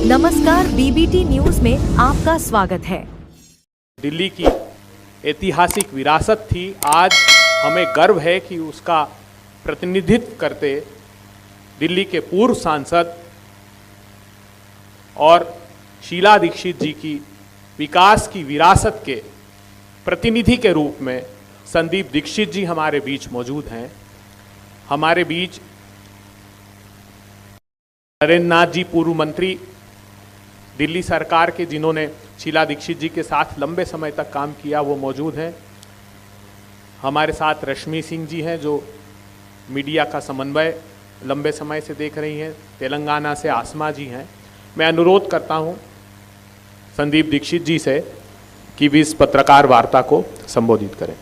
नमस्कार, BBT news में आपका स्वागत है। दिल्ली की ऐतिहासिक विरासत थी। आज हमें गर्व है कि उसका प्रतिनिधित्व करते दिल्ली के पूर्व सांसद और शीला दीक्षित जी की विकास की विरासत के प्रतिनिधि के रूप में संदीप दीक्षित जी हमारे बीच मौजूद हैं। हमारे बीच नरेंद्र नाथ जी, पूर्व मंत्री दिल्ली सरकार के, जिन्होंने शीला दीक्षित जी के साथ लंबे समय तक काम किया, वो मौजूद हैं। हमारे साथ रश्मि सिंह जी हैं, जो मीडिया का समन्वय लंबे समय से देख रही हैं। तेलंगाना से आसमा जी हैं। मैं अनुरोध करता हूं संदीप दीक्षित जी से कि भी इस पत्रकार वार्ता को संबोधित करें।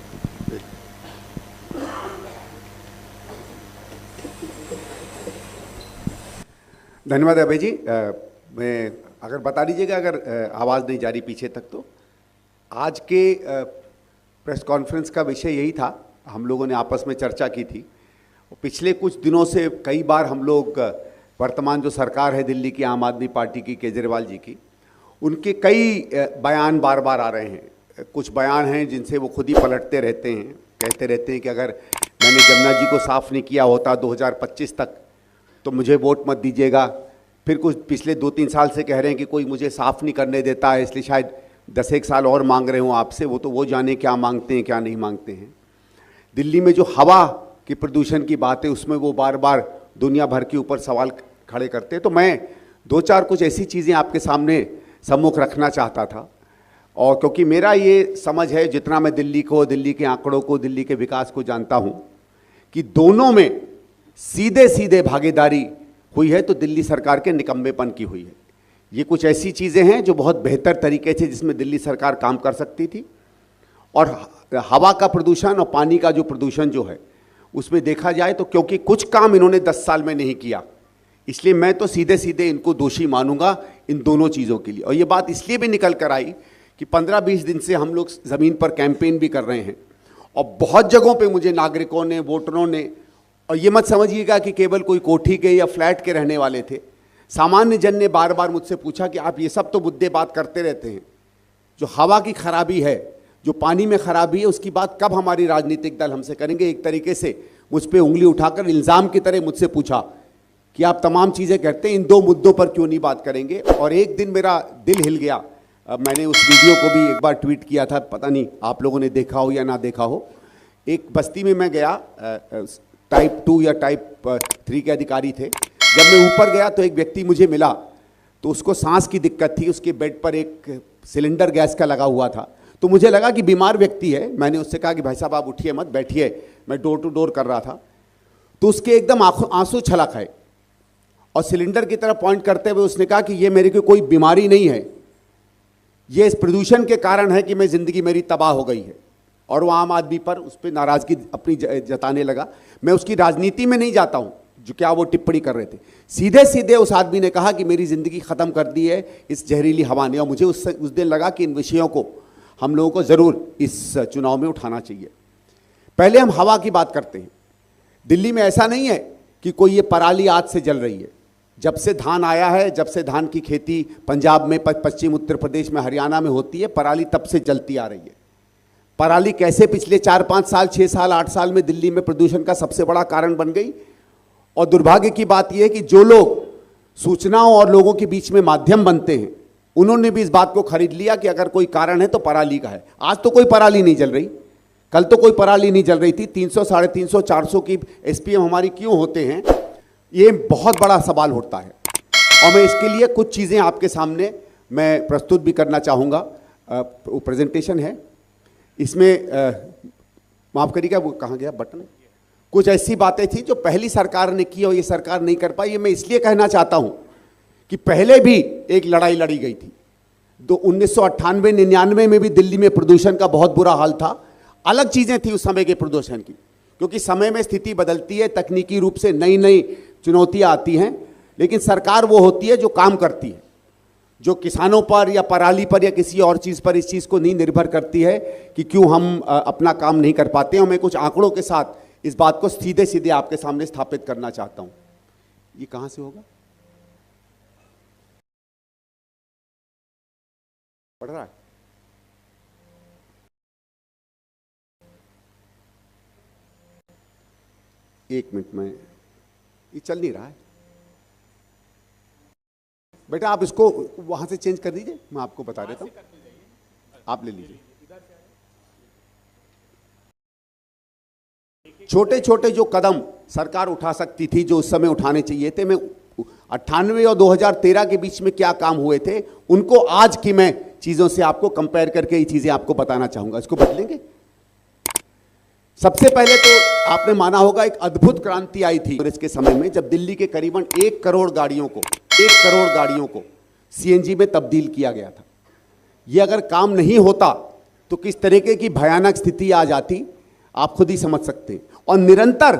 धन्यवाद अभय जी। मैं अगर बता दीजिएगा, अगर आवाज़ नहीं जा रही पीछे तक, तो आज के प्रेस कॉन्फ्रेंस का विषय यही था। हम लोगों ने आपस में चर्चा की थी। पिछले कुछ दिनों से कई बार हम लोग वर्तमान जो सरकार है दिल्ली की, आम आदमी पार्टी की, केजरीवाल जी की, उनके कई बयान बार बार आ रहे हैं। कुछ बयान हैं जिनसे वो खुद ही पलटते रहते हैं, कहते रहते हैं कि अगर मैंने जमुना जी को साफ़ नहीं किया होता 2025 तक तो मुझे वोट मत दीजिएगा। फिर कुछ पिछले 2-3 साल से कह रहे हैं कि कोई मुझे साफ़ नहीं करने देता है, इसलिए शायद 10-1 साल और मांग रहे हूँ आपसे। वो जाने क्या मांगते हैं, क्या नहीं मांगते हैं। दिल्ली में जो हवा की प्रदूषण की बात है, उसमें वो बार बार दुनिया भर के ऊपर सवाल खड़े करते हैं। तो मैं 2-4 कुछ ऐसी चीज़ें आपके सामने सम्मुख रखना चाहता था। और क्योंकि मेरा ये समझ है, जितना मैं दिल्ली को, दिल्ली के आंकड़ों को, दिल्ली के विकास को जानता हूँ, कि दोनों में सीधे सीधे भागीदारी हुई है तो दिल्ली सरकार के निकम्मेपन की हुई है। ये कुछ ऐसी चीज़ें हैं जो बहुत बेहतर तरीके से जिसमें दिल्ली सरकार काम कर सकती थी। और हवा का प्रदूषण और पानी का जो प्रदूषण जो है, उसमें देखा जाए तो क्योंकि कुछ काम इन्होंने 10 साल में नहीं किया, इसलिए मैं तो सीधे सीधे इनको दोषी मानूंगा इन दोनों चीज़ों के लिए। और ये बात इसलिए भी निकल कर आई कि 15-20 दिन से हम लोग ज़मीन पर कैंपेन भी कर रहे हैं और बहुत जगहों पे मुझे नागरिकों ने, वोटरों ने, और ये मत समझिएगा कि केवल कोई कोठी के या फ्लैट के रहने वाले थे, सामान्य जन ने बार बार मुझसे पूछा कि आप ये सब तो मुद्दे बात करते रहते हैं, जो हवा की खराबी है, जो पानी में खराबी है, उसकी बात कब हमारी राजनीतिक दल हमसे करेंगे। एक तरीके से मुझ पर उंगली उठाकर इल्ज़ाम की तरह मुझसे पूछा कि आप तमाम चीज़ें कहते हैं, इन 2 मुद्दों पर क्यों नहीं बात करेंगे। और एक दिन मेरा दिल हिल गया। मैंने उस वीडियो को भी एक बार ट्वीट किया था, पता नहीं आप लोगों ने देखा हो या ना देखा हो। एक बस्ती में मैं गया, टाइप 2 या टाइप 3 के अधिकारी थे। जब मैं ऊपर गया तो एक व्यक्ति मुझे मिला, तो उसको सांस की दिक्कत थी। उसके बेड पर एक सिलेंडर गैस का लगा हुआ था। तो मुझे लगा कि बीमार व्यक्ति है। मैंने उससे कहा कि भाई साहब आप उठिए मत, बैठिए। मैं डोर टू डोर कर रहा था। तो उसके एकदम आंसू छलक आए और सिलेंडर की तरफ पॉइंट करते हुए उसने कहा कि ये मेरे को कोई बीमारी नहीं है, ये इस प्रदूषण के कारण है कि मैं ज़िंदगी मेरी तबाह हो गई है। और वो आम आदमी पर उस पर नाराज़गी अपनी जताने लगा। मैं उसकी राजनीति में नहीं जाता हूँ जो क्या वो टिप्पणी कर रहे थे। सीधे सीधे उस आदमी ने कहा कि मेरी ज़िंदगी ख़त्म कर दी है इस जहरीली हवा ने। और मुझे उस दिन लगा कि इन विषयों को हम लोगों को ज़रूर इस चुनाव में उठाना चाहिए। पहले हम हवा की बात करते हैं। दिल्ली में ऐसा नहीं है कि कोई ये पराली आज से जल रही है। जब से धान आया है, जब से धान की खेती पंजाब में, पश्चिम उत्तर प्रदेश में, हरियाणा में होती है, पराली तब से जलती आ रही है। पराली कैसे पिछले 4-5 साल, 6 साल, 8 साल में दिल्ली में प्रदूषण का सबसे बड़ा कारण बन गई। और दुर्भाग्य की बात यह है कि जो लोग सूचनाओं और लोगों के बीच में माध्यम बनते हैं, उन्होंने भी इस बात को खरीद लिया कि अगर कोई कारण है तो पराली का है। आज तो कोई पराली नहीं जल रही, कल तो कोई पराली नहीं जल रही थी। 300, 350, 400 की SPM हमारी क्यों होते हैं, ये बहुत बड़ा सवाल उठता है। और मैं इसके लिए कुछ चीज़ें आपके सामने मैं प्रस्तुत भी करना चाहूँगा। प्रेजेंटेशन है, इसमें माफ़ करिएगा, वो कहाँ गया बटन। कुछ ऐसी बातें थी जो पहली सरकार ने की और ये सरकार नहीं कर पाई। ये मैं इसलिए कहना चाहता हूँ कि पहले भी एक लड़ाई लड़ी गई थी। 1998-99 में भी दिल्ली में प्रदूषण का बहुत बुरा हाल था। अलग चीज़ें थी उस समय के प्रदूषण की, क्योंकि समय में स्थिति बदलती है, तकनीकी रूप से नई नई चुनौतियाँ आती हैं। लेकिन सरकार वो होती है जो काम करती है, जो किसानों पर या पराली पर या किसी और चीज़ पर इस चीज़ को नहीं निर्भर करती है कि क्यों हम अपना काम नहीं कर पाते हैं। मैं कुछ आंकड़ों के साथ इस बात को सीधे सीधे आपके सामने स्थापित करना चाहता हूँ। ये कहाँ से होगा? पढ़ रहा है? एक मिनट में, ये चल नहीं रहा है बेटा, आप इसको वहां से चेंज कर दीजिए, मैं आपको बता देता हूं, आप ले लीजिए। छोटे छोटे जो कदम सरकार उठा सकती थी, जो उस समय उठाने चाहिए थे, मैं 98 और 2013 के बीच में क्या काम हुए थे, उनको आज की मैं चीजों से आपको कंपेयर करके ये चीजें आपको बताना चाहूंगा। इसको बदलेंगे। सबसे पहले तो आपने माना होगा एक अद्भुत क्रांति आई थी कांग्रेस के समय में, जब दिल्ली के करीबन 1 करोड़ गाड़ियों को सीएनजी में तब्दील किया गया था। यह अगर काम नहीं होता तो किस तरीके की भयानक स्थिति आ जाती, आप खुद ही समझ सकते हैं। और निरंतर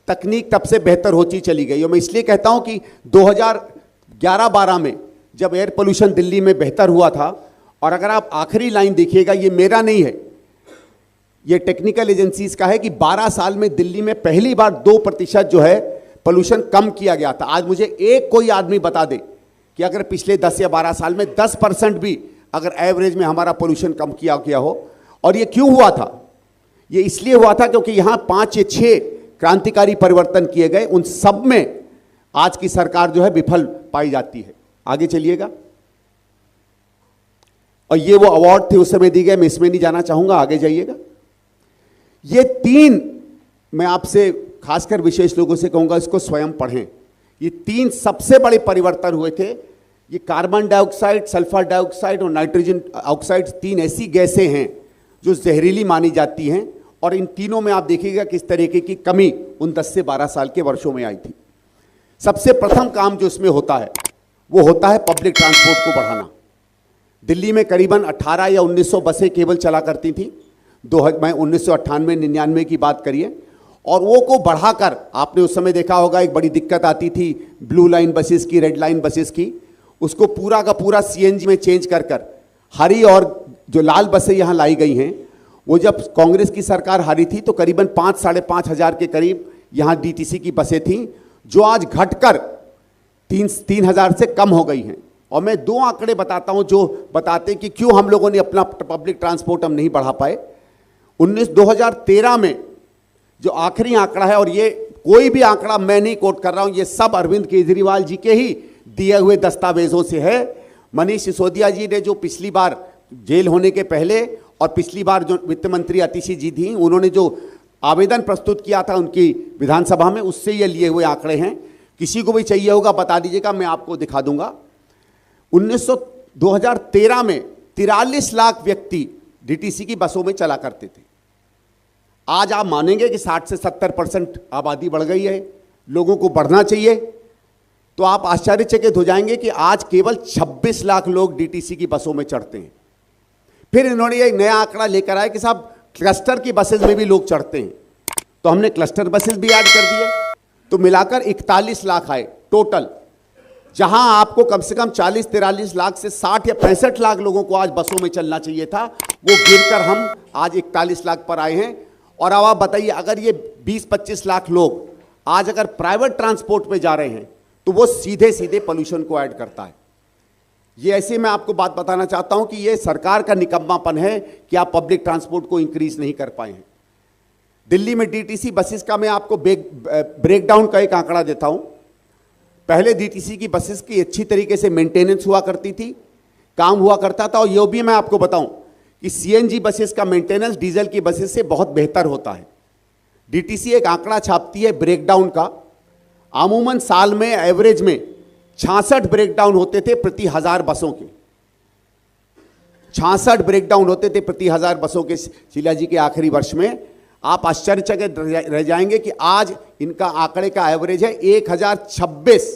तकनीक तब से बेहतर होती चली गई। और मैं इसलिए कहता हूं कि 2011-12 में जब एयर पोल्यूशन दिल्ली में बेहतर हुआ था, और अगर आप आखिरी लाइन देखिएगा, ये मेरा नहीं है, ये टेक्निकल एजेंसीज का है, कि 12 साल में दिल्ली में पहली बार 2% जो है पोल्यूशन कम किया गया था। आज मुझे एक कोई आदमी बता दे कि अगर पिछले 10 या 12 साल में 10% भी अगर एवरेज में हमारा पोल्यूशन कम किया गया हो। और ये क्यों हुआ था? ये इसलिए हुआ था क्योंकि यहां 5 या 6 क्रांतिकारी परिवर्तन किए गए, उन सब में आज की सरकार जो है विफल पाई जाती है। आगे चलिएगा। और ये वो अवार्ड थे उस समय दिए गए, मैं इसमें नहीं जाना चाहूंगा, आगे जाइएगा। ये 3 मैं आपसे खासकर विशेष लोगों से कहूंगा, इसको स्वयं पढ़ें। ये 3 सबसे बड़े परिवर्तन हुए थे। ये कार्बन डाइऑक्साइड, सल्फर डाइऑक्साइड और नाइट्रोजन ऑक्साइड 3 ऐसी गैसें हैं जो जहरीली मानी जाती हैं, और इन तीनों में आप देखिएगा किस तरीके की कमी उन 10 से 12 साल के वर्षों में आई थी। सबसे प्रथम काम जो इसमें होता है वो होता है पब्लिक ट्रांसपोर्ट को बढ़ाना। दिल्ली में करीबन 18 या 1900 बसें केवल चला करती थी, मैं 1998-99 की बात करिए, और वो को बढ़ाकर आपने उस समय देखा होगा एक बड़ी दिक्कत आती थी ब्लू लाइन बसेस की, रेड लाइन बसेस की, उसको पूरा का पूरा सीएनजी में चेंज कर हरी और जो लाल बसें यहाँ लाई गई हैं, वो जब कांग्रेस की सरकार हारी थी तो करीबन 5-5.5 हज़ार के करीब यहाँ डीटीसी की बसें थीं, जो आज घटकर 3,000 से कम हो गई हैं। और मैं 2 आंकड़े बताता हूँ जो बताते हैं कि क्यों हम लोगों ने अपना पब्लिक ट्रांसपोर्ट हम नहीं बढ़ा पाए। 2013 में जो आखिरी आंकड़ा है, और ये कोई भी आंकड़ा मैं नहीं कोट कर रहा हूँ, ये सब अरविंद केजरीवाल जी के ही दिए हुए दस्तावेजों से है। मनीष सिसोदिया जी ने जो पिछली बार जेल होने के पहले और पिछली बार जो वित्त मंत्री अतिशी जी थी, उन्होंने जो आवेदन प्रस्तुत किया था उनकी विधानसभा में, उससे ये लिए हुए आंकड़े हैं। किसी को भी चाहिए होगा बता दीजिएगा, मैं आपको दिखा दूंगा। 2013 में 43 लाख व्यक्ति डीटीसी की बसों में चला करते थे। आज आप मानेंगे कि 60 से 70% आबादी बढ़ गई है, लोगों को बढ़ना चाहिए, तो आप आश्चर्यचकित हो जाएंगे कि आज केवल 26 लाख लोग डीटीसी की बसों में चढ़ते हैं। फिर इन्होंने एक नया आंकड़ा लेकर आया कि साहब क्लस्टर की बसेस में भी लोग चढ़ते हैं, तो हमने क्लस्टर बसेस भी ऐड कर दिए, तो मिलाकर 41 लाख आए टोटल। जहां आपको कम से कम 40-43 लाख से 60 या 65 लाख लोगों को आज बसों में चलना चाहिए था, वो गिरकर हम आज 41 लाख पर आए हैं। और अब आप बताइए, अगर ये 20-25 लाख लोग आज अगर प्राइवेट ट्रांसपोर्ट में जा रहे हैं तो वो सीधे सीधे पोल्यूशन को ऐड करता है। ये ऐसे मैं आपको बात बताना चाहता हूं कि ये सरकार का निकम्मापन है कि आप पब्लिक ट्रांसपोर्ट को इंक्रीज नहीं कर पाए हैं। दिल्ली में डीटीसी बसेस का मैं आपको ब्रेकडाउन का एक आंकड़ा देता हूं। पहले डीटीसी की बसेस की अच्छी तरीके से मेंटेनेंस हुआ करती थी, काम हुआ करता था, और ये भी मैं आपको बताऊं कि सीएनजी बसेस का मेंटेनेंस डीजल की बसेस से बहुत बेहतर होता है। डीटीसी एक आंकड़ा छापती है ब्रेकडाउन का, अमूमन साल में एवरेज में 66 ब्रेकडाउन होते थे प्रति 1000 बसों के। 66 ब्रेकडाउन होते थे प्रति 1000 बसों के शीला जी के आखिरी वर्ष में। आप आश्चर्यचकित रह जाएंगे कि आज इनका आंकड़े का एवरेज है 1026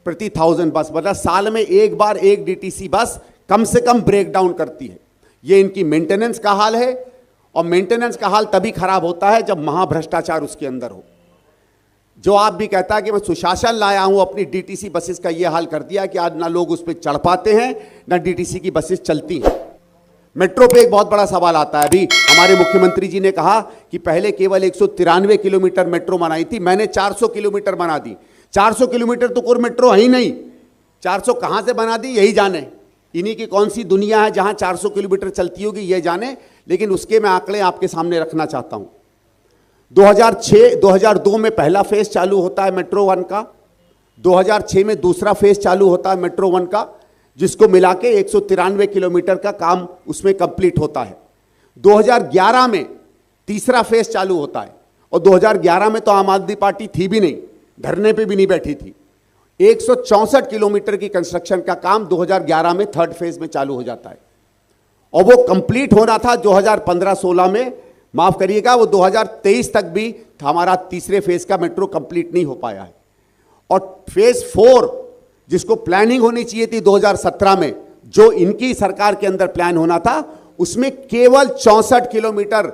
प्रति 1000 बस, मतलब साल में एक बार एक डीटीसी बस कम से कम ब्रेकडाउन करती है। ये इनकी मेंटेनेंस का हाल है, और मेंटेनेंस का हाल तभी खराब होता है जब महाभ्रष्टाचार उसके अंदर हो। जो आप भी कहता है कि मैं सुशासन लाया हूं, अपनी डीटीसी बसेस का ये हाल कर दिया कि आज ना लोग उस पर चढ़ पाते हैं ना डीटीसी की बसेस चलती हैं। मेट्रो पे एक बहुत बड़ा सवाल आता है। अभी हमारे मुख्यमंत्री जी ने कहा कि पहले केवल 193 किलोमीटर मेट्रो बनाई थी, मैंने 400 किलोमीटर बना दी। 400 किलोमीटर तो कोई मेट्रो है ही नहीं, 400 कहां से बना दी यही जाने। इन्हीं की कौन सी दुनिया है जहां 400 किलोमीटर चलती होगी ये जाने, लेकिन उसके मैं आंकड़े आपके सामने रखना चाहता हूं। 2002 में पहला फेज चालू होता है मेट्रो 1 का, 2006 में दूसरा फेज चालू होता है मेट्रो 1 का, जिसको मिला के 193 किलोमीटर का काम उसमें कंप्लीट होता है। 2011 में तीसरा फेज चालू होता है, और 2011 में तो आम आदमी पार्टी थी भी नहीं, धरने पे भी नहीं बैठी थी। 164 किलोमीटर की कंस्ट्रक्शन का काम 2011 में थर्ड फेज में चालू हो जाता है, और वो कंप्लीट होना था 2015-16 में, माफ करिएगा वो 2023 तक भी हमारा तीसरे फेज का मेट्रो कंप्लीट नहीं हो पाया है। और फेज 4 जिसको प्लानिंग होनी चाहिए थी 2017 में, जो इनकी सरकार के अंदर प्लान होना था, उसमें केवल 64 किलोमीटर,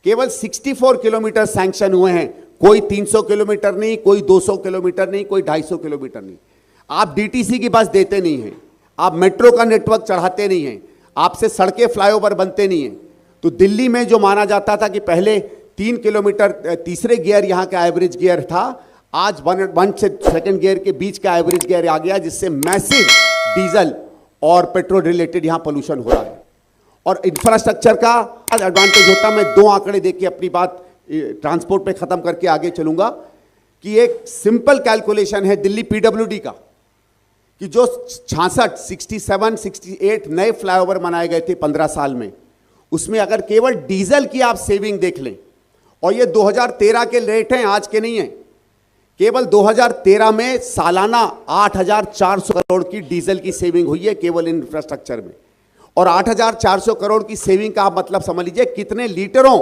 केवल 64 किलोमीटर सैंक्शन हुए हैं। कोई 300 किलोमीटर नहीं, कोई 200 किलोमीटर नहीं, कोई 250 किलोमीटर नहीं। आप डीटीसी की बस देते नहीं हैं, आप मेट्रो का नेटवर्क चढ़ाते नहीं हैं, आपसे सड़कें फ्लाईओवर बनते नहीं हैं। तो दिल्ली में जो माना जाता था कि पहले 3 किलोमीटर तीसरे गियर यहाँ का एवरेज गियर था, आज 1 से सेकंड गियर के बीच का एवरेज गियर आ गया, जिससे मैसिव डीजल और पेट्रोल रिलेटेड यहाँ पोल्यूशन हो रहा है। और इंफ्रास्ट्रक्चर का एडवांटेज होता, मैं 2 आंकड़े देख के अपनी बात ट्रांसपोर्ट पे खत्म करके आगे चलूंगा, कि एक सिंपल कैलकुलेशन है दिल्ली पीडब्ल्यूडी का, कि जो 67 नए फ्लाईओवर बनाए गए थे 15 साल में, उसमें अगर केवल डीजल की आप सेविंग देख लें, और ये 2013 के रेट हैं, आज के नहीं है, केवल 2013 में सालाना 8,400 करोड़ की डीजल की सेविंग हुई है केवल इंफ्रास्ट्रक्चर में। और 8,400 करोड़ की सेविंग का आप मतलब समझ लीजिए कितने लीटरों,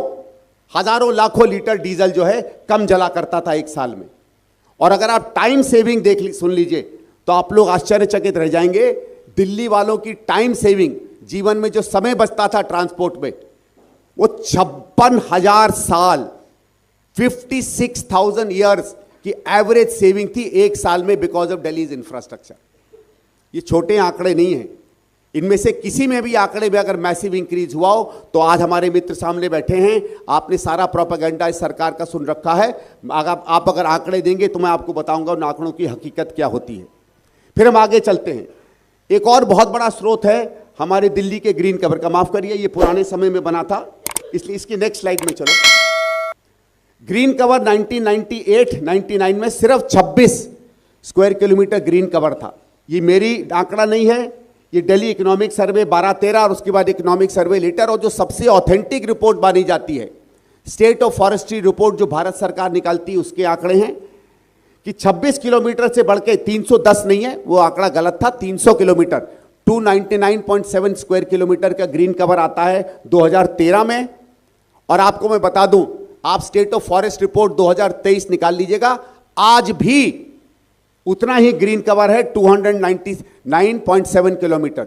हजारों लाखों लीटर डीजल जो है कम जला करता था एक साल में। और अगर आप टाइम सेविंग सुन लीजिए तो आप लोग आश्चर्यचकित रह जाएंगे। दिल्ली वालों की टाइम सेविंग, जीवन में जो समय बचता था ट्रांसपोर्ट में, वो 56,000 साल, 56,000 ईयर्स की एवरेज सेविंग थी एक साल में, बिकॉज ऑफ दिल्लीज इंफ्रास्ट्रक्चर। ये छोटे आंकड़े नहीं हैं, इनमें से किसी में भी आंकड़े में अगर मैसिव इंक्रीज हुआ हो तो आज हमारे मित्र सामने बैठे हैं, आपने सारा प्रोपेगेंडा इस सरकार का सुन रखा है। आप अगर आंकड़े देंगे तो मैं आपको बताऊंगा उन आंकड़ों की हकीकत क्या होती है। फिर हम आगे चलते हैं। एक और बहुत बड़ा स्रोत है हमारे दिल्ली के ग्रीन कवर का, माफ करिए ये पुराने समय में बना था, इसलिए इसकी नेक्स्ट स्लाइड में चलो। ग्रीन कवर 1998-99 में सिर्फ 26 स्क्वायर किलोमीटर ग्रीन कवर था। ये मेरी आंकड़ा नहीं है, ये दिल्ली इकोनॉमिक सर्वे 12-13 और उसके बाद इकोनॉमिक सर्वे लेटर, और जो सबसे ऑथेंटिक रिपोर्ट मानी जाती है स्टेट ऑफ फॉरेस्ट्री रिपोर्ट जो भारत सरकार निकालती है, उसके आंकड़े हैं कि 26 किलोमीटर से बढ़ के 310 नहीं है, वो आंकड़ा गलत था, 300 किलोमीटर 299.7 स्क्वायर किलोमीटर का ग्रीन कवर आता है 2013 में। और आपको मैं बता दूं, आप स्टेट ऑफ फॉरेस्ट रिपोर्ट 2023 निकाल लीजिएगा, आज भी उतना ही ग्रीन कवर है 299.7 किलोमीटर।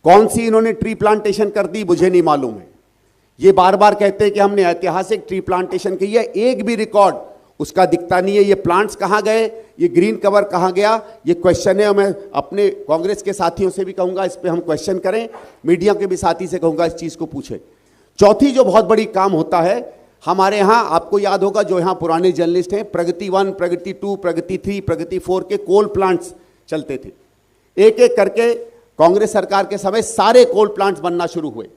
कौन सी इन्होंने ट्री प्लांटेशन कर दी मुझे नहीं मालूम है। ये बार बार कहते हैं कि हमने ऐतिहासिक ट्री प्लांटेशन की है, एक भी रिकॉर्ड उसका दिखता नहीं है। ये प्लांट्स कहाँ गए, ये ग्रीन कवर कहाँ गया, ये क्वेश्चन है। मैं अपने कांग्रेस के साथियों से भी कहूँगा इस पर हम क्वेश्चन करें, मीडिया के भी साथी से कहूँगा इस चीज़ को पूछे। चौथी जो बहुत बड़ी काम होता है हमारे यहाँ, आपको याद होगा जो यहाँ पुराने जर्नलिस्ट हैं, प्रगति 1, प्रगति 2, प्रगति 3, प्रगति 4 के कोल प्लांट्स चलते थे। एक एक करके कांग्रेस सरकार के समय सारे कोल प्लांट्स बनना शुरू हुए,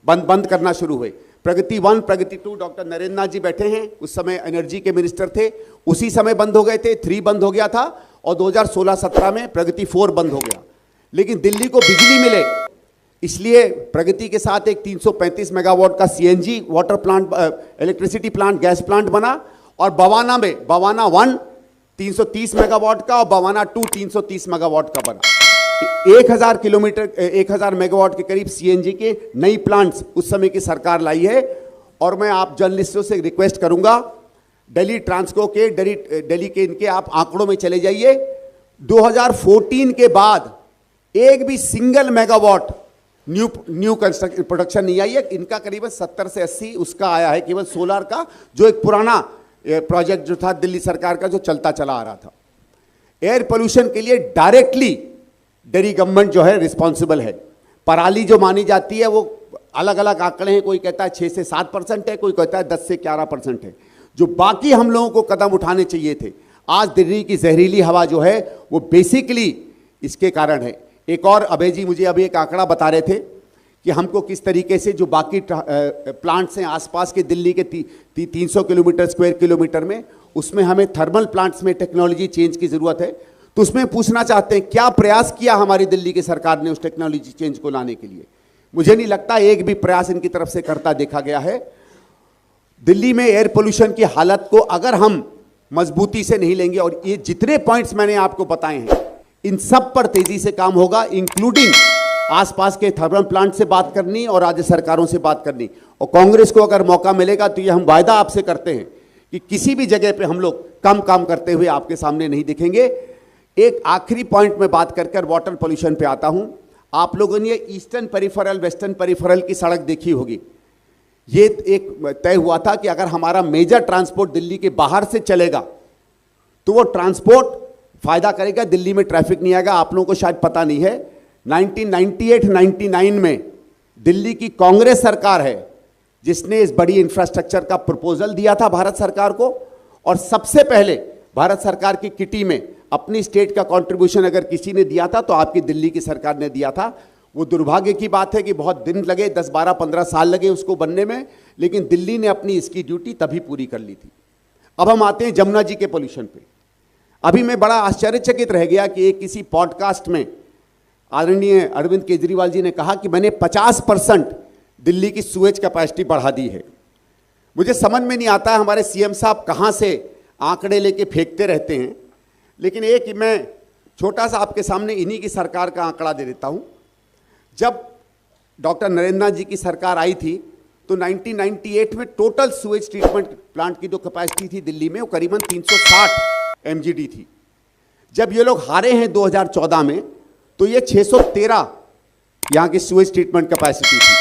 बंद करना शुरू हुए। प्रगति 1, प्रगति 2, डॉक्टर नरेंद्र नाथ जी बैठे हैं, उस समय एनर्जी के मिनिस्टर थे, उसी समय बंद हो गए थे। 3 बंद हो गया था, और 2016-17 में प्रगति 4 बंद हो गया। लेकिन दिल्ली को बिजली मिले, इसलिए प्रगति के साथ एक 335 मेगावाट का CNG water plant, electricity plant, gas plant बना। और बवाना में, बवाना 1 330 मेगावाट का और बवाना 2 330 मेगावाट का बना। 1000 मेगावाट के करीब सीएनजी के नई प्लांट्स उस समय की सरकार लाई है। और मैं आप जर्नलिस्टों से रिक्वेस्ट करूंगा, दिल्ली ट्रांसको के, दिल्ली के इनके आप आंकड़ों में चले जाइए। 2014 के बाद एक भी single megawatt new construction production नहीं आई है। इनका करीबन 70 से 80 उसका आया है, केवल सोलर का, जो एक पुराना प्रोजेक्ट जो था दिल्ली सरकार का, जो चलता चला आ रहा था। एयर पोल्यूशन के लिए डायरेक्टली दिल्ली गवर्नमेंट जो है रिस्पॉन्सिबल है। पराली जो मानी जाती है वो अलग अलग आंकड़े हैं, कोई कहता है 6 से 7% है, कोई कहता है 10 से 11% है। जो बाकी हम लोगों को कदम उठाने चाहिए थे, आज दिल्ली की जहरीली हवा जो है वो बेसिकली इसके कारण है। एक और अभय जी मुझे अभी एक आंकड़ा बता रहे थे कि हमको किस तरीके से जो बाकी प्लांट्स हैं आसपास के दिल्ली के 300 किलोमीटर स्क्वायर किलोमीटर में, उसमें हमें थर्मल प्लांट्स में टेक्नोलॉजी चेंज की ज़रूरत है। तो उसमें पूछना चाहते हैं क्या प्रयास किया हमारी दिल्ली की सरकार ने उस टेक्नोलॉजी चेंज को लाने के लिए। मुझे नहीं लगता एक भी प्रयास इनकी तरफ से करता देखा गया है। दिल्ली में एयर पोल्यूशन की हालत को अगर हम मजबूती से नहीं लेंगे, और ये जितने पॉइंट्स मैंने आपको बताए हैं इन सब पर तेजी से काम होगा, इंक्लूडिंग आसपास के थर्मल प्लांट से बात करनी और राज्य सरकारों से बात करनी। और कांग्रेस को अगर मौका मिलेगा तो ये हम वायदा आपसे करते हैं कि किसी भी जगह पे हम लोग कम काम करते हुए आपके सामने नहीं दिखेंगे। एक आखिरी पॉइंट में बात कर वाटर पोल्यूशन पे आता हूं। आप लोगों ने ईस्टर्न पेरिफेरल वेस्टर्न पेरिफेरल की सड़क देखी होगी। ये एक तय हुआ था कि अगर हमारा मेजर ट्रांसपोर्ट दिल्ली के बाहर से चलेगा तो वो ट्रांसपोर्ट फायदा करेगा, दिल्ली में ट्रैफिक नहीं आएगा। आप लोगों को शायद पता नहीं है, 1998-99 में दिल्ली की कांग्रेस सरकार है जिसने इस बड़ी इंफ्रास्ट्रक्चर का प्रपोजल दिया था भारत सरकार को, और सबसे पहले भारत सरकार की किटी में अपनी स्टेट का कंट्रीब्यूशन अगर किसी ने दिया था तो आपकी दिल्ली की सरकार ने दिया था। वो दुर्भाग्य की बात है कि बहुत दिन लगे, 10, 12, 15 साल लगे उसको बनने में, लेकिन दिल्ली ने अपनी इसकी ड्यूटी तभी पूरी कर ली थी। अब हम आते हैं जमुना जी के पोल्यूशन पे। अभी मैं बड़ा आश्चर्यचकित रह गया कि एक किसी पॉडकास्ट में आदरणीय अरविंद केजरीवाल जी ने कहा कि मैंने 50% दिल्ली की सुएज कैपेसिटी बढ़ा दी है। मुझे समझ में नहीं आता है हमारे सीएम साहब कहाँ से आंकड़े लेके फेंकते रहते हैं, लेकिन एक मैं छोटा सा आपके सामने इन्हीं की सरकार का आंकड़ा दे देता हूँ। जब डॉक्टर नरेंद्र नाथ जी की सरकार आई थी तो 1998 में टोटल सुएज ट्रीटमेंट प्लांट की जो कैपेसिटी थी दिल्ली में वो करीबन 360 MGD थी। जब ये लोग हारे हैं 2014 में तो ये 613 यहाँ की सुएज ट्रीटमेंट कैपेसिटी थी,